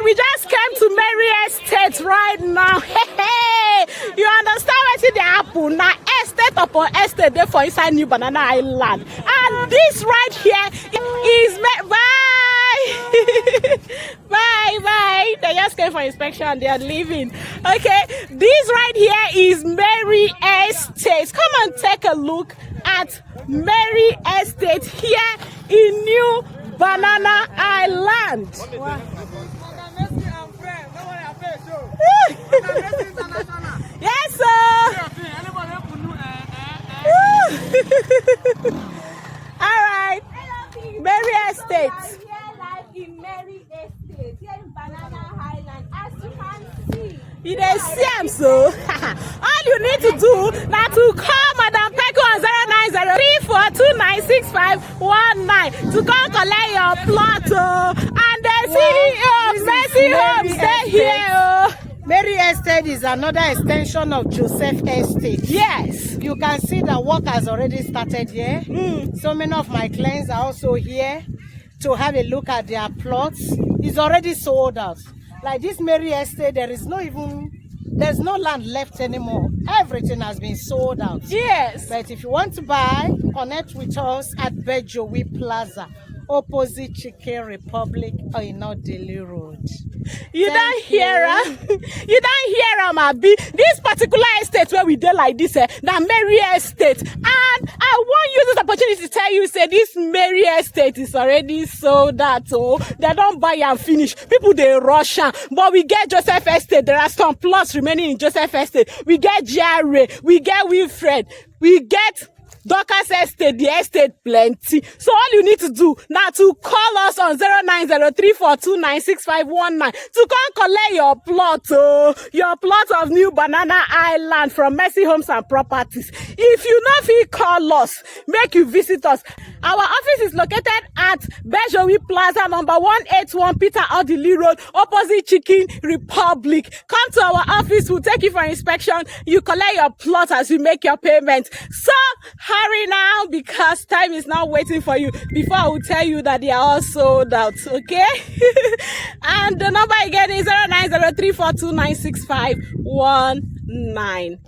right, we just came to Mary Estate right now. Hey, you understand what the apple now? Estate upon estate there for inside New Banana Highland, and this right here is bye. They just came for inspection. They are leaving. Okay, this right here is Mary Estate. Come and take a look at Mary Estate here in New Banana Highland. Yes, sir. All right, Mary Estate. In Mary Estate, here in Banana Highland, as you can see. You dey see am so. All you need to do now to call Madam Peko on 09034296519 to come collect your plot. And the CEO of Mercy Homes stay here. Mary Estate is another extension of Joseph Estate. Yes. You can see the work has already started here. So many of my clients are also here to have a look at their plots. It's already sold out. Like this Mary Estate, there's no land left anymore. Everything has been sold out. Yes. But if you want to buy, connect with us at Odili Plaza, opposite Chicken Republic or in Odili Road. You don't hear her. You don't hear her, Mabi. This particular estate where we did like this, the Mary Estate. And I want you this opportunity to tell you, say this Mary Estate is already sold out. Oh, they don't buy and finish. People they rush am. But we get Joseph Estate. There are some plots remaining in Joseph Estate. We get Jerry. We get Wilfred. We get Dorcas Estate, the estate plenty. So all you need to do now to call us on 09034296519 to come collect your plot, your plot of New Banana Island from Mercy Homes and Properties. If you not feel call us, make you visit us. Our office is located at Odili Plaza, number 181 Port-Harcourt Road, opposite Chicken Republic. Come to our office, we'll take you for inspection. You collect your plot as you make your payment. So hurry now, because time is now waiting for you before I will tell you that they are all sold out. Okay. And the number again is 09034296519.